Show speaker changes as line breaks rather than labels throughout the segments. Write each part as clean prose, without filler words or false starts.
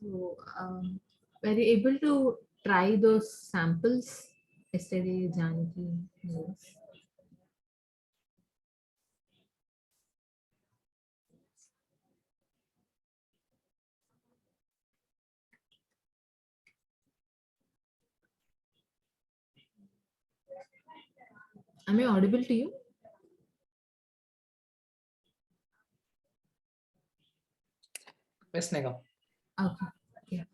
So, were you able to try those samples yesterday, Janaki? Yes. Am I audible to you?
Yes, Nega.
Okay. Yeah.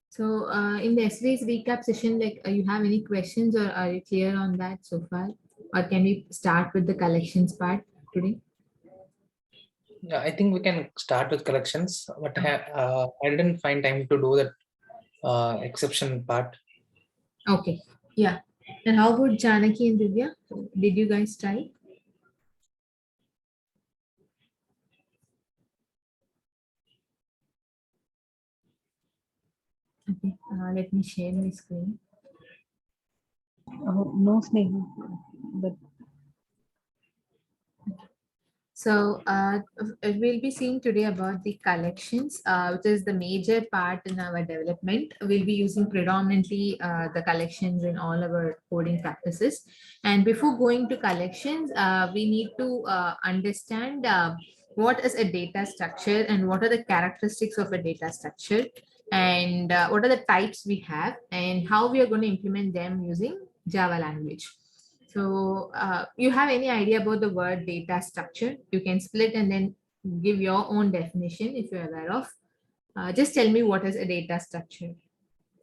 So, in the yesterday's recap session, like, you have any questions or are you clear on that so far? Or can we start with the collections part today?
Yeah, I think we can start with collections, but I didn't find time to do that exception part.
Okay. Yeah. And how about Janaki and Divya? Did you guys try? Okay. Let me share my screen.
No, Sneha, but
So we'll be seeing today about the collections, which is the major part in our development. We'll be using predominantly the collections in all our coding practices. And before going to collections, we need to understand what is a data structure and what are the characteristics of a data structure and what are the types we have and how we are going to implement them using Java language. So, you have any idea about the word data structure? You can split and then give your own definition if you're aware of. Just tell me what is a data structure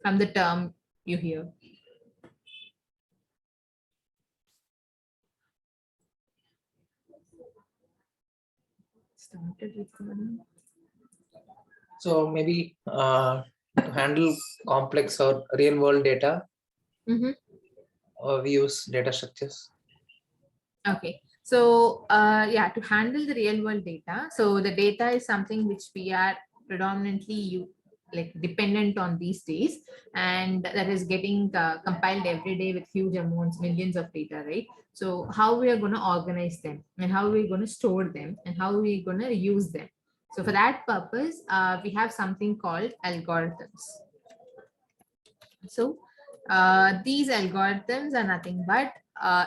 from the term you hear. Started recording.
So maybe to handle complex or real world data,
Mhm.
we use data structures.
Okay. So, yeah, to handle the real world data. So, the data is something which we are predominantly like dependent on these days, and that is getting compiled every day with huge amounts, millions of data, right? So, how we are going to organize them, and how we're going to store them, and how we're going to use them. So, for that purpose, we have something called algorithms. So these algorithms are nothing but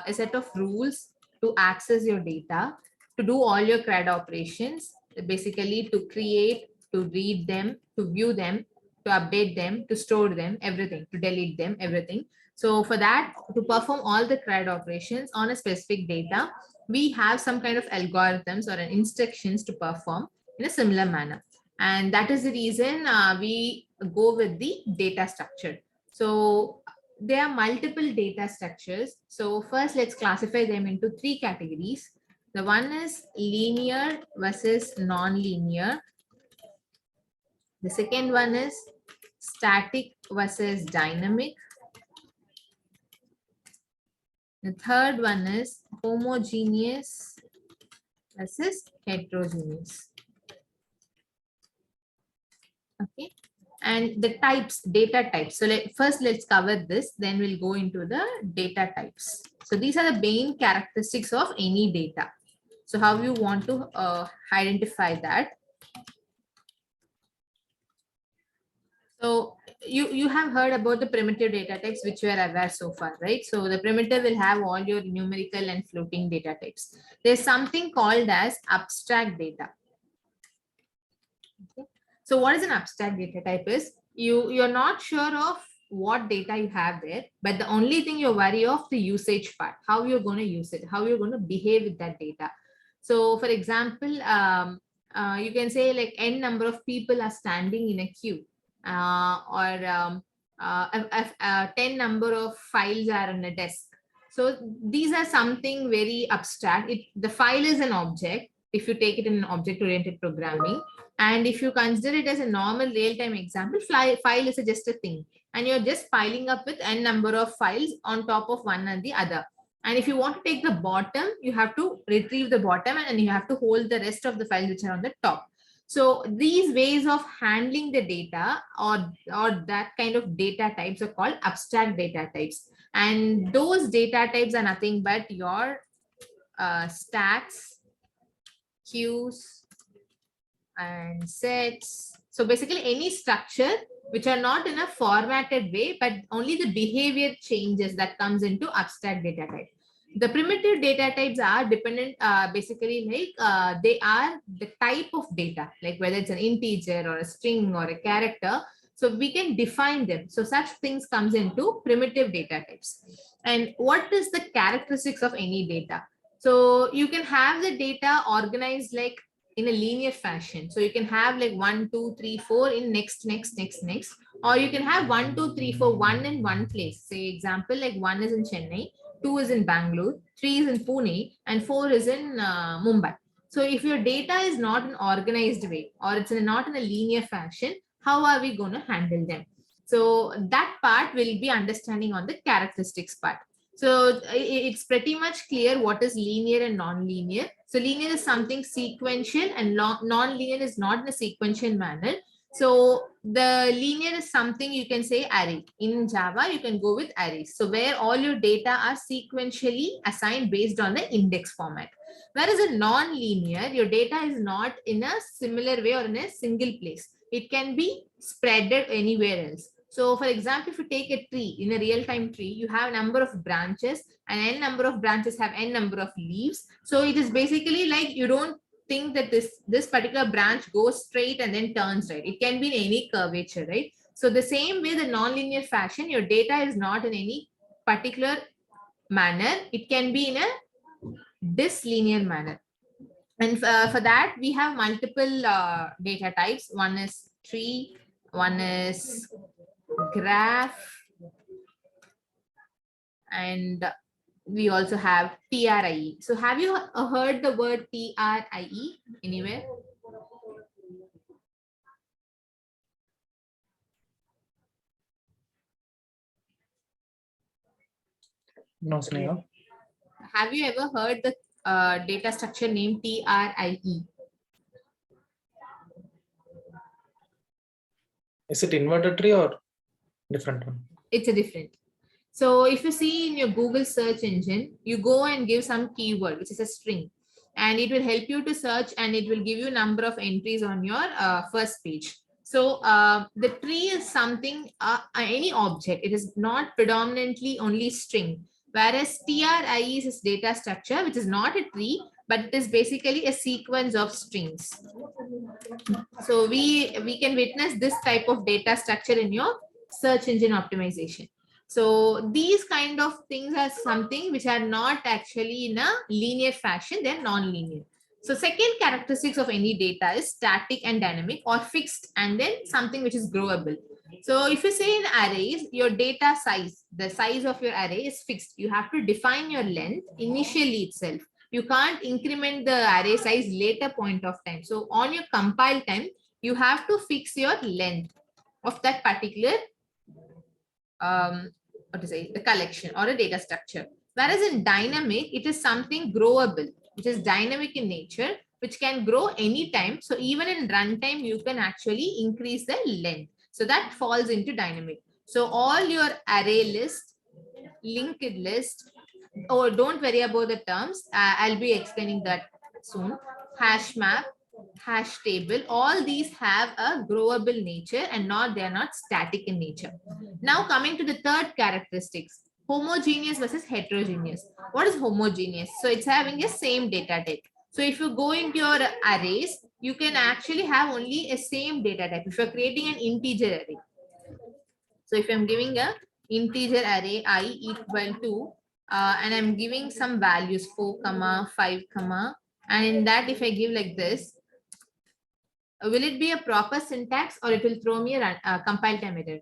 a set of rules to access your data, to do all your CRUD operations, basically to create, to read them, to view them, to update them, to store them, everything, to delete them, everything. So for that, to perform all the CRUD operations on a specific data, we have some kind of algorithms or instructions to perform in a similar manner. And that is the reason we go with the data structure. So there are multiple data structures. So first, let's classify them into three categories. The one is linear versus non-linear. The second one is static versus dynamic. The third one is homogeneous versus heterogeneous. Okay. And the types, data types. So first let's cover this, then we'll go into the data types. So these are the main characteristics of any data. So how you want to identify that. So you have heard about the primitive data types, which you are aware so far, right? So the primitive will have all your numerical and floating data types. There's something called as abstract data. Okay. So what is an abstract data type is you're not sure of what data you have there, but the only thing you're worried of the usage part, how you're going to use it, how you're going to behave with that data. So for example, you can say like n number of people are standing in a queue, or if 10 number of files are on a desk. So these are something very abstract. The file is an object if you take it in an object oriented programming. And if you consider it as a normal real-time example, file is just a thing. And you're just piling up with n number of files on top of one and the other. And if you want to take the bottom, you have to retrieve the bottom and you have to hold the rest of the files which are on the top. So these ways of handling the data or that kind of data types are called abstract data types. And those data types are nothing but your stacks, queues, and sets, So basically any structure which are not in a formatted way, but only the behavior changes that comes into abstract data type. The primitive data types are dependent, basically like they are the type of data, like whether it's an integer or a string or a character. So we can define them. So such things comes into primitive data types. And what is the characteristics of any data? So you can have the data organized like in a linear fashion. So you can have like 1, 2, 3, 4 in next, or you can have 1, 2, 3, 4, 1 in one place. Say example, like 1 is in Chennai, 2 is in Bangalore, 3 is in Pune, and 4 is in Mumbai. So if your data is not in organized way, or it's not in a linear fashion, how are we going to handle them? So that part will be understanding on the characteristics part. So it's pretty much clear what is linear and non-linear. So linear is something sequential and non-linear is not in a sequential manner. So the linear is something you can say array. In Java, you can go with arrays. So where all your data are sequentially assigned based on the index format. Whereas in non-linear, your data is not in a similar way or in a single place. It can be spreaded anywhere else. So for example, if you take a tree, in a real-time tree, you have a number of branches and n number of branches have n number of leaves. So it is basically like you don't think that this particular branch goes straight and then turns right. It can be in any curvature, right? So the same way, the non-linear fashion, your data is not in any particular manner. It can be in a dislinear manner. And for that, we have multiple data types. One is tree, one is graph, and we also have TRIE. So have you heard the word TRIE anywhere?
No, Sneha.
Have you ever heard the data structure name TRIE?
Is it inverted tree or different one?
It's a different. So if you see in your Google search engine, you go and give some keyword, which is a string, and it will help you to search and it will give you number of entries on your first page. So the tree is something, any object. It is not predominantly only string. Whereas TRIE is data structure, which is not a tree, but it is basically a sequence of strings. So we can witness this type of data structure in your search engine optimization. So these kind of things are something which are not actually in a linear fashion, they're non-linear. So second characteristics of any data is static and dynamic, or fixed and then something which is growable. So if you say in arrays, your data size, the size of your array is fixed. You have to define your length initially itself. You can't increment the array size later point of time. So on your compile time, you have to fix your length of that particular the collection or a data structure. Whereas in dynamic, it is something growable, which is dynamic in nature, which can grow anytime. So even in runtime, you can actually increase the length. So that falls into dynamic. So all your array list, linked list, oh, don't worry about the terms. I'll be explaining that soon. Hash map, hash table, all these have a growable nature and they are not static in nature. Now coming to the third characteristics, homogeneous versus heterogeneous. What is homogeneous? So it's having a same data type. So if you go into your arrays, you can actually have only a same data type. If you're creating an integer array. So if I'm giving a integer array I equal to, and I'm giving some values 4, 5, and in that if I give like this, will it be a proper syntax or it will throw me a compile time error?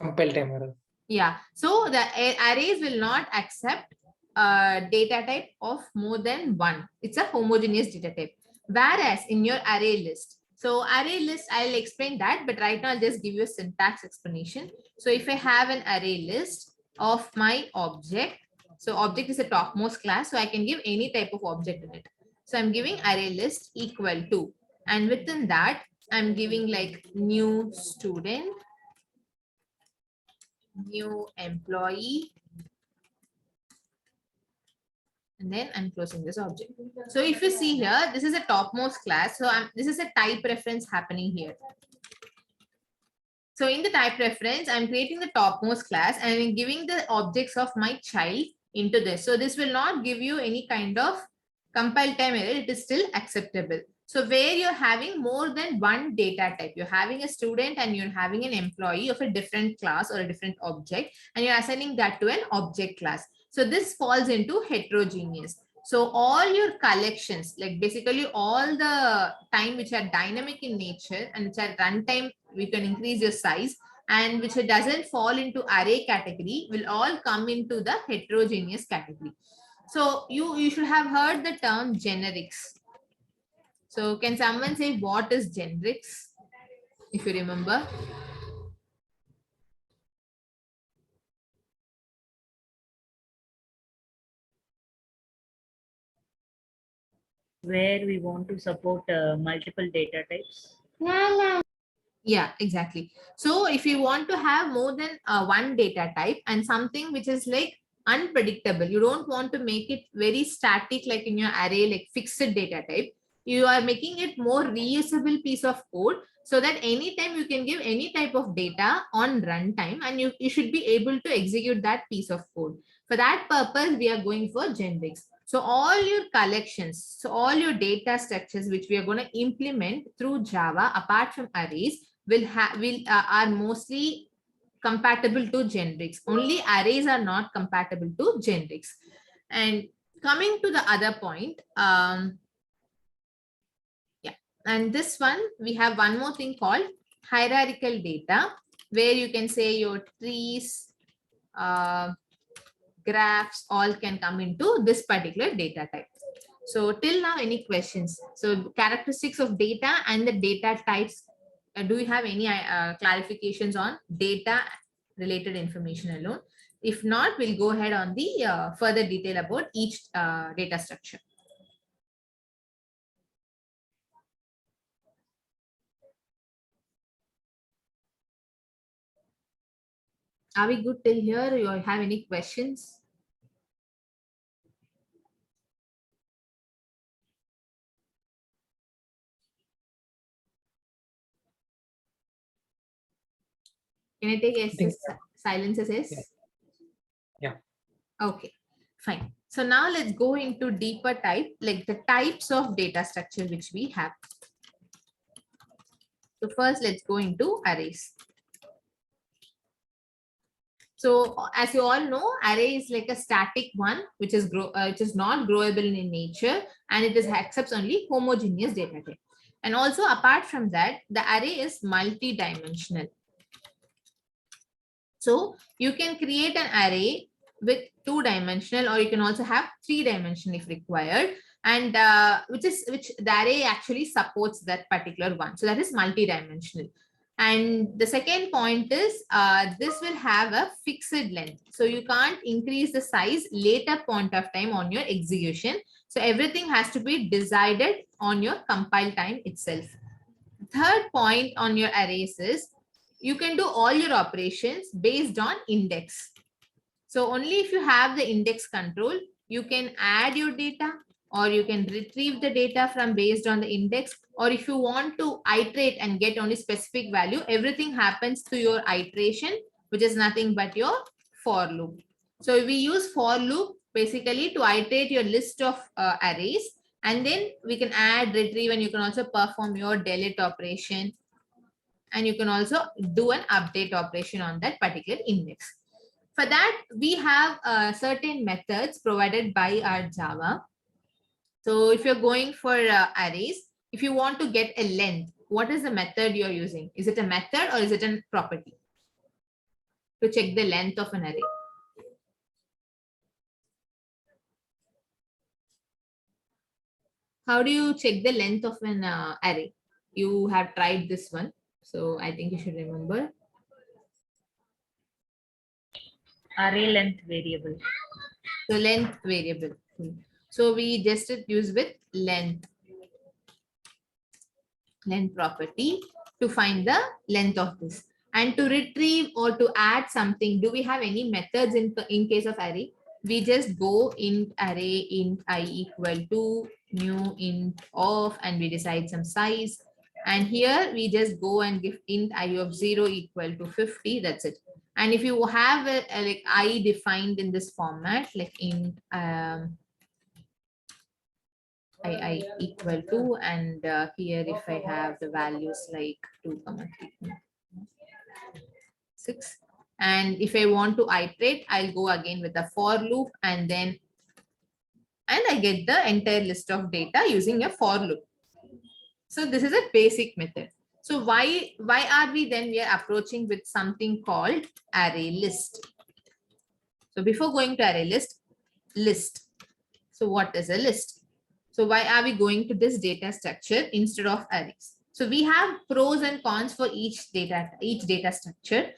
Compile time error.
Yeah. So the arrays will not accept data type of more than 1. It's a homogeneous data type. Whereas in your array list, so array list, I'll explain that, but right now I'll just give you a syntax explanation. So if I have an array list of my object, so object is a topmost class, so I can give any type of object in it. So I'm giving array list equal to, and within that, I'm giving like new student, new employee, And then I'm closing this object. So if you see here, this is a topmost class. So this is a type reference happening here. So in the type reference, I'm creating the topmost class and I'm giving the objects of my child into this. So this will not give you any kind of compile time error. It is still acceptable. So where you're having more than one data type, you're having a student and you're having an employee of a different class or a different object, and you're assigning that to an object class. So this falls into heterogeneous. So all your collections, like basically all the time which are dynamic in nature and which are runtime, we can increase your size, and which doesn't fall into array category will all come into the heterogeneous category. So you should have heard the term generics. So can someone say what is generics, if you remember?
Where we want to support multiple data types.
Yeah, exactly. So if you want to have more than one data type and something which is like unpredictable, you don't want to make it very static like in your array, like fixed data type. You are making it more reusable piece of code so that anytime you can give any type of data on runtime and you should be able to execute that piece of code. For that purpose, we are going for generics. So all your collections, so all your data structures which we are going to implement through Java apart from arrays are mostly compatible to generics. Only arrays are not compatible to generics. And coming to the other point, and this one, we have one more thing called hierarchical data, where you can say your trees, graphs, all can come into this particular data type. So till now, any questions? So characteristics of data and the data types. Do you have any clarifications on data related information alone? If not, we'll go ahead on the further detail about each data structure. Are we good till here? You have any questions? Can I take silence as yes?
Yeah.
Okay, fine. So now let's go into deeper type, like the types of data structure which we have. So first, let's go into arrays. So as you all know, array is like a static one, which is not growable in nature, and it accepts only homogeneous data type. And also apart from that, the array is multi-dimensional. So you can create an array with 2-dimensional, or you can also have 3-dimensional if required, and which the array actually supports that particular one. So that is multi-dimensional. And the second point is this will have a fixed length. So you can't increase the size later point of time on your execution. So everything has to be decided on your compile time itself. Third point on your arrays is you can do all your operations based on index. So only if you have the index control, you can add your data, or you can retrieve the data from based on the index, or if you want to iterate and get only specific value, everything happens to your iteration, which is nothing but your for loop. So we use for loop basically to iterate your list of arrays, and then we can add, retrieve, and you can also perform your delete operation, and you can also do an update operation on that particular index. For that, we have certain methods provided by our Java. So if you're going for arrays, if you want to get a length, what is the method you're using? Is it a method or is it a property to check the length of an array? How do you check the length of an array? You have tried this one, so I think you should remember.
Array length variable.
So length variable. So we just use with length property to find the length of this. And to retrieve or to add something, do we have any methods in case of array? we just go int array int I equal to new int of, and we decide some size. And here we just go and give int I of 0 equal to 50. That's it. And if you have a like I defined in this format, like int I equal to, and here if I have the values like 2, 3, 6. And if I want to iterate, I'll go again with the for loop, and I get the entire list of data using a for loop. So this is a basic method. So why are we are approaching with something called array list? So before going to array list. So what is a list? So why are we going to this data structure instead of arrays? So we have pros and cons for each data structure,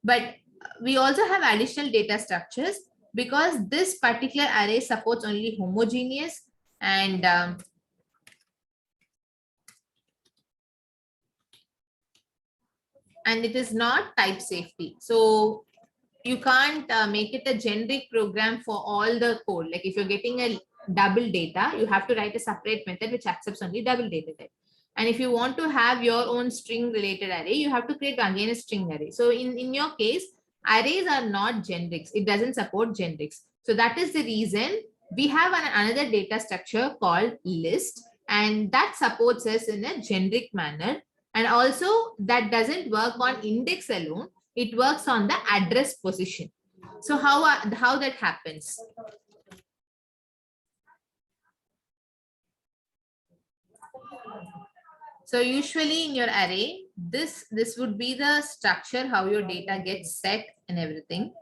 but we also have additional data structures because this particular array supports only homogeneous and it is not type safety. So you can't make it a generic program for all the code. Like if you're getting a double data, you have to write a separate method which accepts only double data type. And if you want to have your own string related array, you have to create again a string array. So in your case, arrays are not generics. It doesn't support generics. So that is the reason we have another data structure called list, and that supports us in a generic manner. And also that doesn't work on index alone. It works on the address position. So how that happens? So usually in your array, this would be the structure, how your data gets set and everything.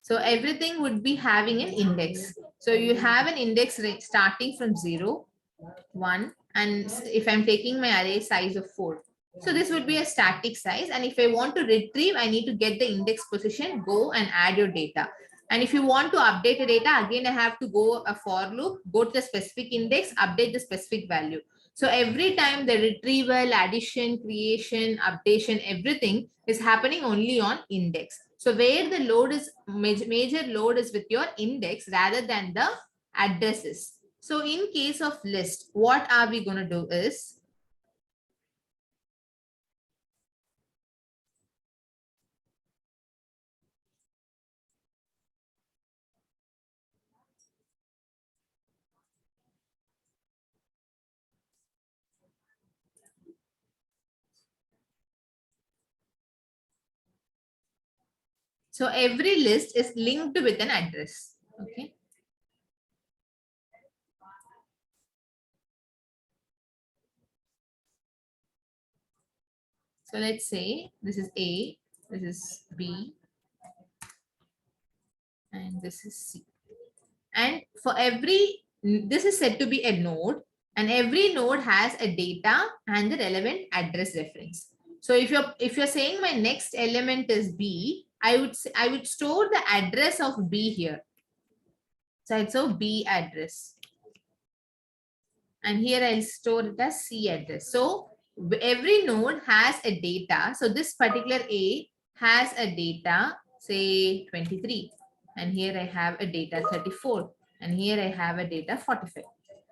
So everything would be having an index. So you have an index starting from 0, 1, and if I'm taking my array size of 4. So this would be a static size. And if I want to retrieve, I need to get the index position, go and add your data. And if you want to update the data, again, I have to go a for loop, go to the specific index, update the specific value. So every time the retrieval, addition, creation, updation, everything is happening only on index. So where the load is, major load is with your index rather than the addresses. So in case of list, what are we going to do is, so every list is linked with an address. Okay. So let's say this is A, this is B, and this is C. And for every, this is said to be a node, and every node has a data and the relevant address reference. So if you're saying my next element is B, I would store the address of B here. So it's a B address. And here I'll store it as C address. So every node has a data. So this particular A has a data, say 23. And here I have a data 34. And here I have a data 45.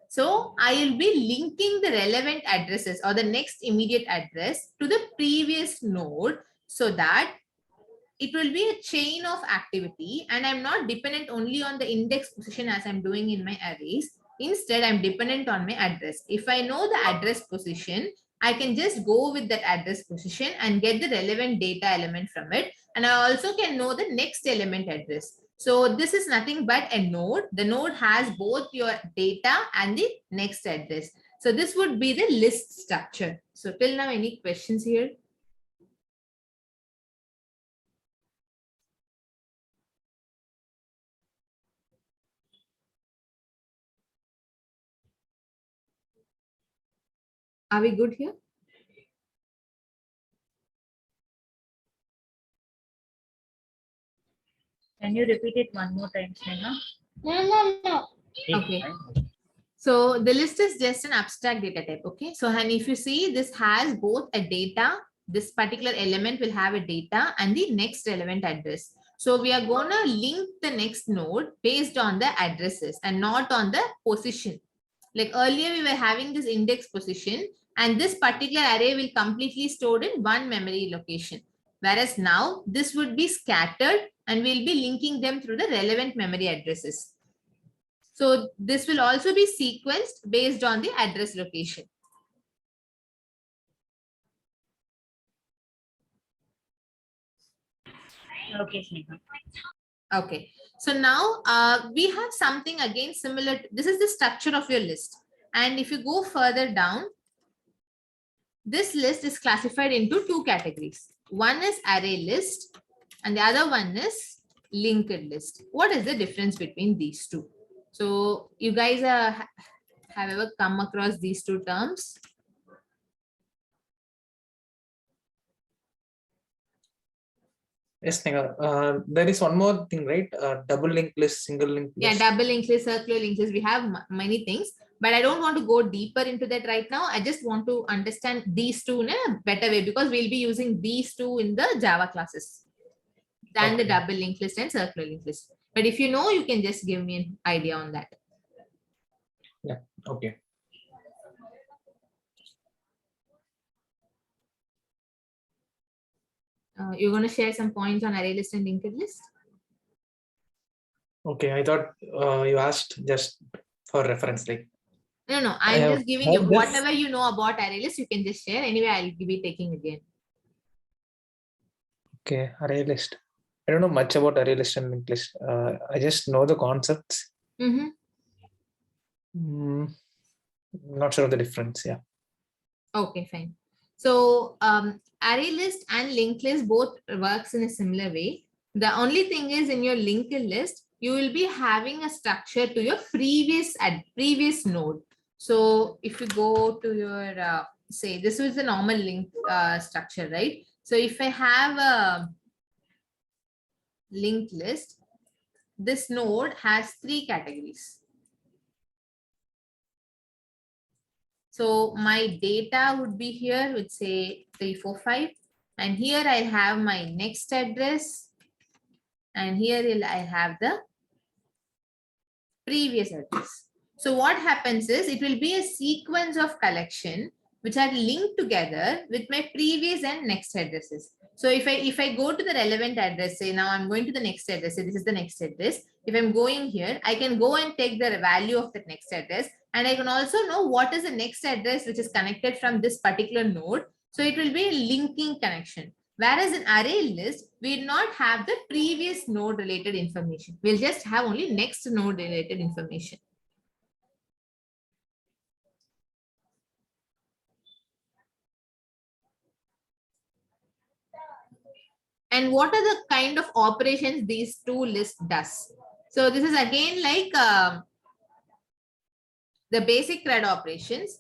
So I will be linking the relevant addresses or the next immediate address to the previous node so that it will be a chain of activity, and I'm not dependent only on the index position as I'm doing in my arrays. Instead, I'm dependent on my address. If I know the address position, I can just go with that address position and get the relevant data element from it. And I also can know the next element address. So this is nothing but a node. The node has both your data and the next address. So this would be the list structure. So till now, any questions here? Are we good here?
Can you repeat it one more time, Sneha?
No.
Okay. So the list is just an abstract data type. Okay. So, and if you see, this has both a data this particular element will have a data and the next relevant address. So we are going to link the next node based on the addresses and not on the position. Like earlier we were having this index position, and this particular array will completely stored in one memory location. Whereas now this would be scattered and we'll be linking them through the relevant memory addresses. So this will also be sequenced based on the address location.
Okay, Sneha.
Okay, so now we have something again similar. This is the structure of your list. And if you go further down, this list is classified into two categories. One is array list and the other one is linked list. What is the difference between these two? So you guys have ever come across these two terms?
Yes, Sneha. There is one more thing, right? Double linked list, single linked
Yeah,
list.
double linked list, circular linked list. We have many things, but I don't want to go deeper into that right now. I just want to understand these two in a better way, because we'll be using these two in the Java classes than the
Okay.
double linked list and circular linked list. But if you know, you can just give me an idea on that.
Okay.
You're going to share some points on array list and linked list.
Okay. I thought you asked just for reference, like.
No,
I
I'm
have
just giving you
heard this.
whatever you know about array list. You can just share. Anyway, I'll be taking again.
Okay, array list. I don't know much about array list and linked list. I just know the concepts. Not sure of the difference. Yeah.
Okay, fine. So array list and linked list both works in a similar way. The only thing is, in your linked list, you will be having a structure to your previous node. So if you go to your, say, this is the normal link structure, right? So if I have a linked list, this node has 3 categories. So my data would be here with, say, 3, 4, 5. And here I have my next address. And here I have the previous address. So what happens is, it will be a sequence of collection which are linked together with my previous and next addresses. So if I go to the relevant address, say now I'm going to the next address, say this is the next address. If I'm going here, I can go and take the value of the next address, and I can also know what is the next address which is connected from this particular node. So it will be a linking connection. Whereas in array list, we will not have the previous node related information. We'll just have only next node related information. And what are the kind of operations these two lists does? So this is again like the basic CRUD operations.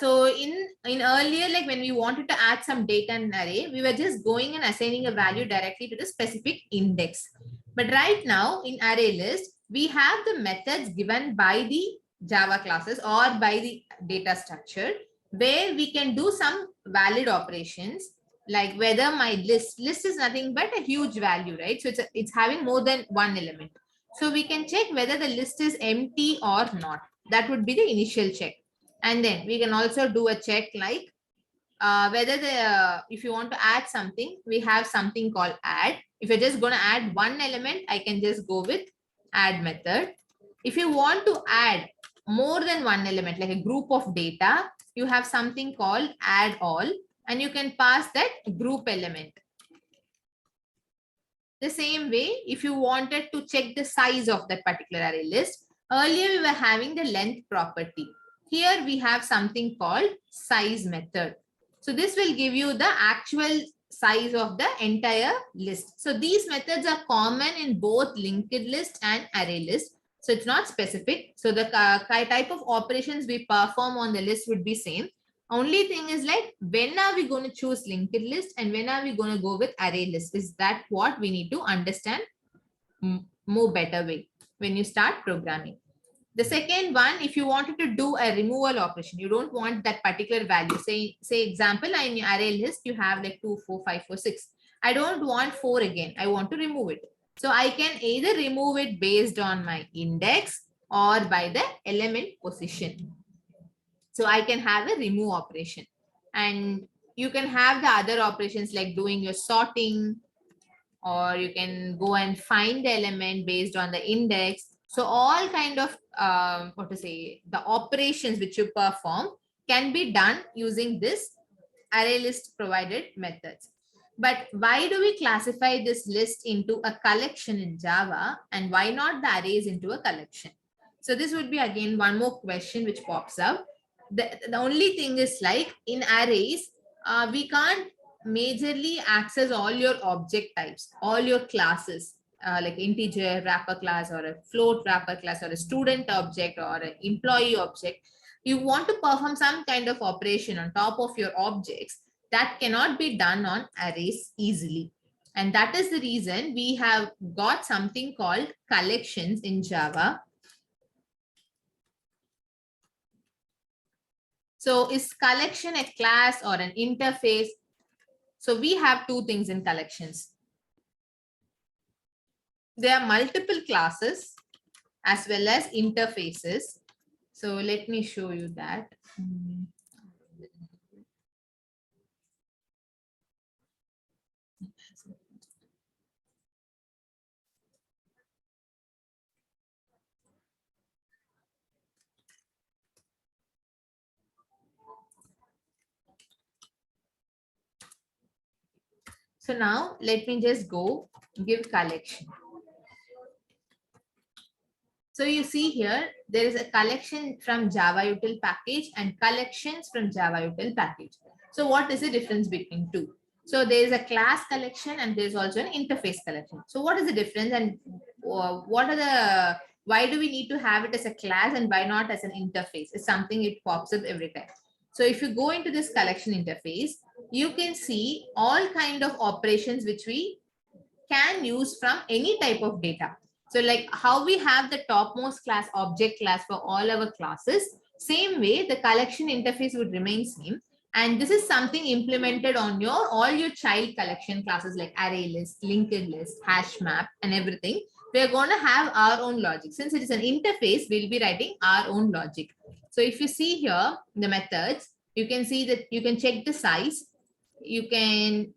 So in earlier, like when we wanted to add some data in an array, we were just going and assigning a value directly to the specific index. But right now in array list, we have the methods given by the Java classes or by the data structure, where we can do some valid operations, like whether my list is nothing but a huge value, right? So it's having more than one element. So we can check whether the list is empty or not. That would be the initial check. And then we can also do a check like whether if you want to add something, we have something called add. If you're just going to add one element, I can just go with add method. If you want to add more than one element, like a group of data, you have something called add all, and you can pass that group element. The same way, if you wanted to check the size of that particular array list, earlier we were having the length property. Here we have something called size method. So this will give you the actual size of the entire list. So these methods are common in both linked list and array list. So it's not specific. So the type of operations we perform on the list would be same. Only thing is, like, when are we going to choose linked list and when are we going to go with array list? Is that what we need to understand more better way when you start programming? The second one, if you wanted to do a removal operation, you don't want that particular value. Say example, in your array list, you have like 2, 4, 5, 4, 6. I don't want 4 again. I want to remove it. So I can either remove it based on my index or by the element position. So I can have a remove operation. And you can have the other operations like doing your sorting, or you can go and find the element based on the index. So all kind of the operations which you perform can be done using this array list provided methods. But why do we classify this list into a collection in Java, and why not the arrays into a collection? So this would be again one more question which pops up. The only thing is, like in arrays, we can't majorly access all your object types, all your classes, like integer wrapper class or a float wrapper class or a student object or an employee object. You want to perform some kind of operation on top of your objects that cannot be done on arrays easily. And that is the reason we have got something called collections in Java. So is collection a class or an interface? So we have two things in collections. There are multiple classes as well as interfaces. So let me show you that. So now let me just go give collection. So you see here, there is a collection from Java util package and collections from Java util package. So what is the difference between two? So there is a class collection and there is also an interface collection. So what is the difference, and why do we need to have it as a class and why not as an interface? It's something it pops up every time. So if you go into this collection interface, you can see all kind of operations which we can use from any type of data. So like how we have the topmost class object class for all our classes, same way the collection interface would remain same. And this is something implemented on all your child collection classes like array list, linked list, hash map, and everything. We're going to have our own logic. Since it is an interface, we'll be writing our own logic. So if you see here the methods, you can see that you can check the size. You can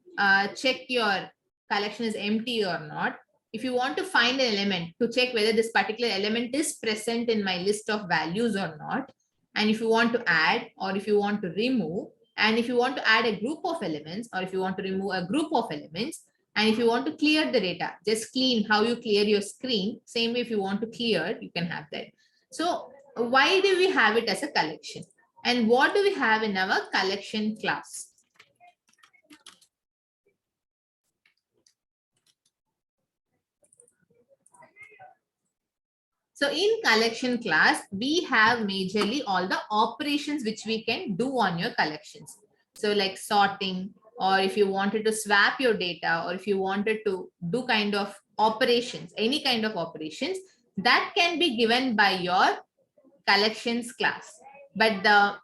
check your collection is empty or not. If you want to find an element to check whether this particular element is present in my list of values or not, and if you want to add or if you want to remove, and if you want to add a group of elements or if you want to remove a group of elements, and if you want to clear the data, just clean how you clear your screen. Same way, if you want to clear, you can have that. So why do we have it as a collection? And what do we have in our collection class? So in collection class, we have majorly all the operations which we can do on your collections. So like sorting, or if you wanted to swap your data, or if you wanted to do kind of operations, any kind of operations, that can be given by your collections class. But the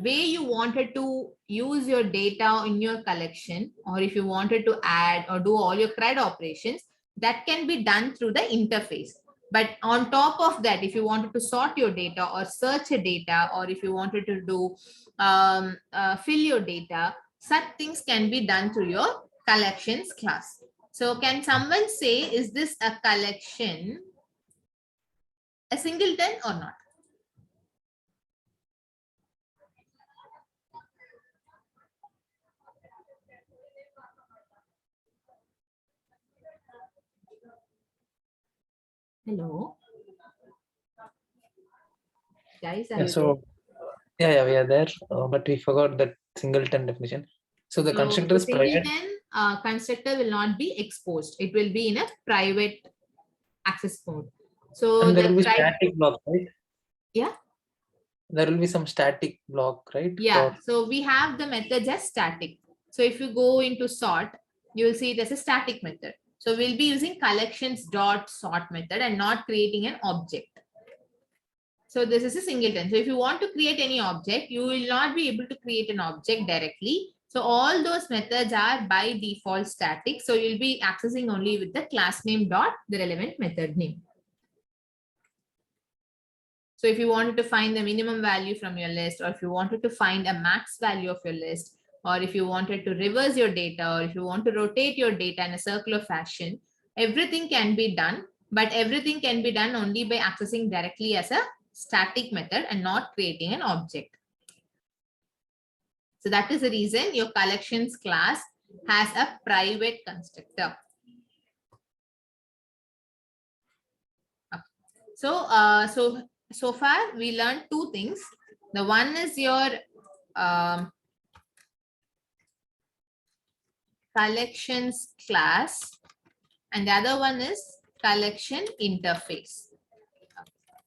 way you wanted to use your data in your collection, or if you wanted to add or do all your CRUD operations, that can be done through the interface. But on top of that, if you wanted to sort your data or search a data, or if you wanted to do fill your data, such things can be done through your collections class. So can someone say, is this a collection, a singleton or not? Hello. Guys, are
Yeah,
you
so yeah, we are there, but we forgot that singleton definition. So the
there?
constructor is private.
Singleton constructor will not be exposed. It will be in a private access mode. So
And there will
the
be static block, right?
Yeah.
There will be some static block, right?
Yeah. So we have the methods as static. So if you go into sort, you will see there's a static method. So we'll be using collections dot sort method and not creating an object. So this is a singleton. So if you want to create any object, you will not be able to create an object directly. So all those methods are by default static. So you'll be accessing only with the class name dot the relevant method name. So if you wanted to find the minimum value from your list, or if you wanted to find a max value of your list, or if you wanted to reverse your data, or if you want to rotate your data in a circular fashion, everything can be done, but everything can be done only by accessing directly as a static method and not creating an object. So that is the reason your collections class has a private constructor. Okay. So far we learned two things. The one is your collections class, and the other one is collection interface.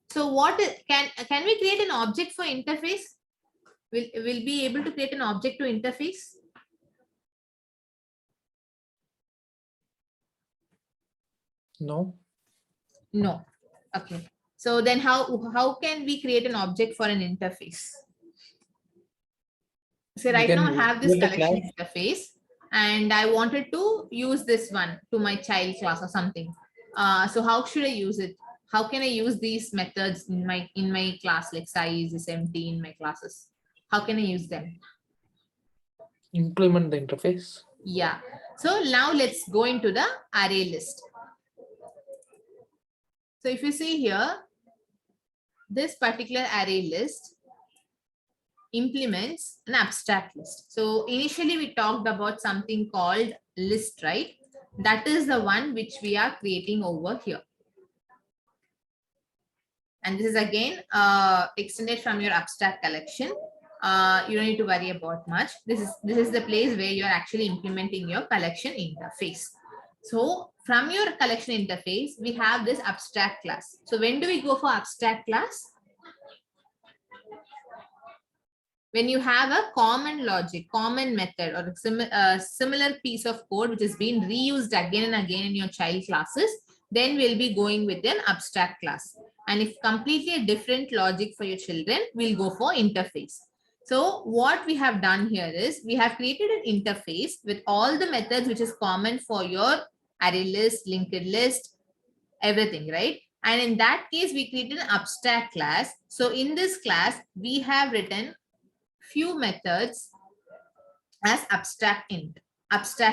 So what can we create an object for interface? Will be able to create an object to interface?
No.
No. Okay. So then how can we create an object for an interface? So right now I have this collection interface and I wanted to use this one to my child class or something. So how should I use it? How can I use these methods in my class, like size is empty in my classes? How can I use them?
Implement the interface.
Yeah. So now let's go into the array list. So if you see here, this particular array list implements an abstract list. So initially we talked about something called list, right? That is the one which we are creating over here. And this is again extended from your abstract collection. You don't need to worry about much. This is the place where you're actually implementing your collection interface. So from your collection interface, we have this abstract class. So when do we go for abstract class? When you have a common logic, common method, or a similar piece of code which is being reused again and again in your child classes, then we'll be going with an abstract class. And if completely a different logic for your children, we'll go for interface. So what we have done here is we have created an interface with all the methods which is common for your array list, linked list, everything, right? And in that case, we created an abstract class. So in this class, we have written few methods as abstract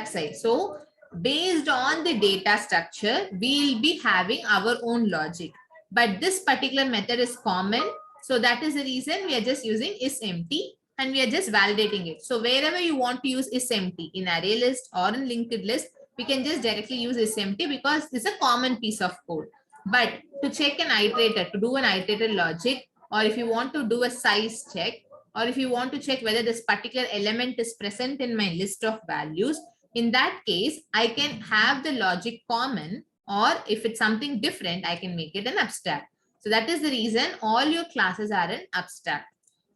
size. So based on the data structure, we'll be having our own logic. But this particular method is common. So that is the reason we are just using isEmpty and we are just validating it. So wherever you want to use isEmpty in array list or in linked list, we can just directly use isEmpty because it's a common piece of code. But to check an iterator, to do an iterated logic, or if you want to do a size check, or if you want to check whether this particular element is present in my list of values, in that case, I can have the logic common, or if it's something different, I can make it an abstract. So that is the reason all your classes are in abstract.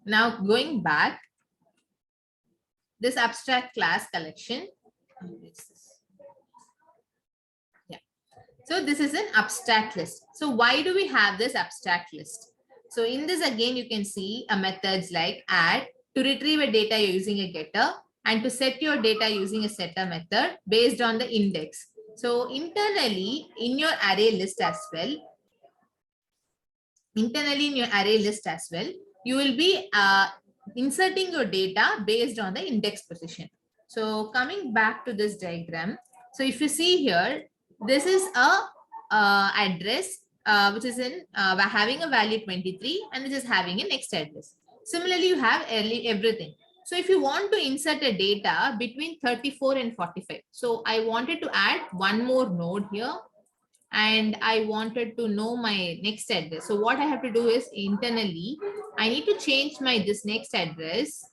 Now going back, this abstract class collection. Yeah. So this is an abstract list. So why do we have this abstract list? So in this again, you can see a methods like add. To retrieve a data, you're using a getter, and to set your data using a setter method based on the index. So internally in your array list as well, you will be inserting your data based on the index position. So coming back to this diagram. So if you see here, this is a address which is in having a value 23 and this is having a next address. Similarly, you have everything. So if you want to insert a data between 34 and 45, so I wanted to add one more node here and I wanted to know my next address. So what I have to do is internally, I need to change this next address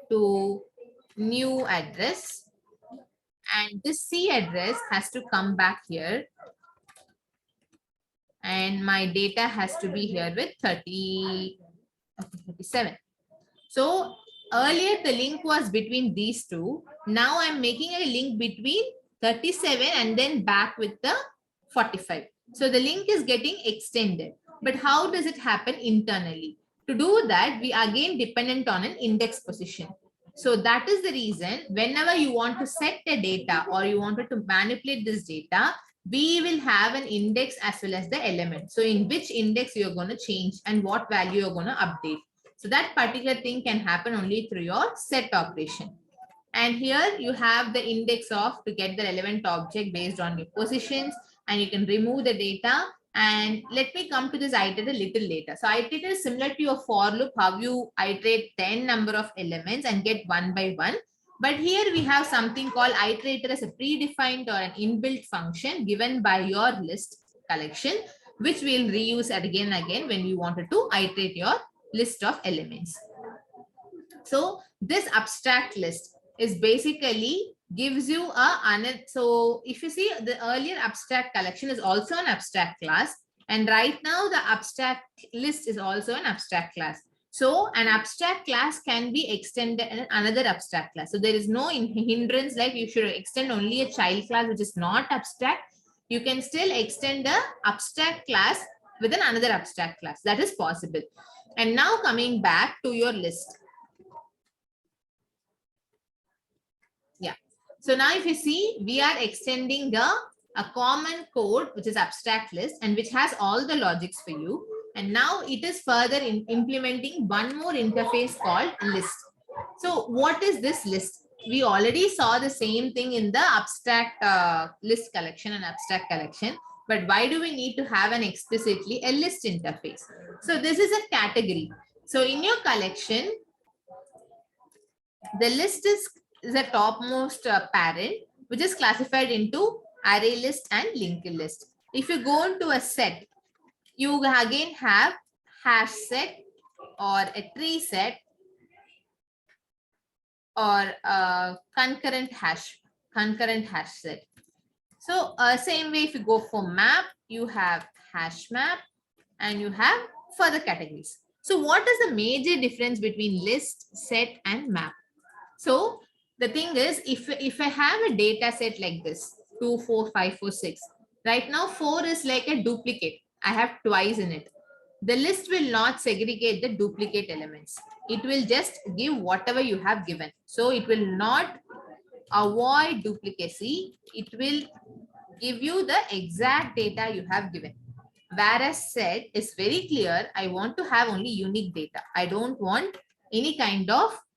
to new address, and this C address has to come back here. And my data has to be here with 37. So earlier the link was between these two. Now I'm making a link between 37 and then back with the 45. So the link is getting extended. But how does it happen internally? To do that, we again dependent on an index position. So that is the reason whenever you want to set a data or you wanted to manipulate this data, we will have an index as well as the element. So in which index you're going to change and what value you're going to update. So that particular thing can happen only through your set operation. And here you have the index of to get the relevant object based on your positions, and you can remove the data. And let me come to this iterator a little later. So iterator is similar to your for loop, how you iterate 10 number of elements and get one by one. But here we have something called iterator as a predefined or an inbuilt function given by your list collection, which we'll reuse again and again when we wanted to iterate your list of elements. So this abstract list is basically gives you so if you see the earlier abstract collection is also an abstract class, and right now the abstract list is also an abstract class. So an abstract class can be extended in another abstract class. So there is no hindrance like you should extend only a child class which is not abstract. You can still extend the abstract class within another abstract class. That is possible. And now coming back to your list. Yeah. So now if you see, we are extending a common code, which is abstract list and which has all the logics for you. And now it is further implementing one more interface called list. So what is this list? We already saw the same thing in the abstract list collection and abstract collection. But why do we need to have an explicitly a list interface? So this is a category. So in your collection, the list is the topmost parent, which is classified into array list and linked list. If you go into a set, you again have hash set or a tree set or a concurrent hash set. So same way, if you go for map, you have hash map and you have further categories. So what is the major difference between list, set and map? So the thing is, if I have a data set like this, 2, 4, 5, 4, 6, right now 4 is like a duplicate. I have twice in it. The list will not segregate the duplicate elements. It will just give whatever you have given. So it will not avoid duplicacy. It will give you the exact data you have given. Whereas set is very clear, I want to have only unique data. I don't want any kind of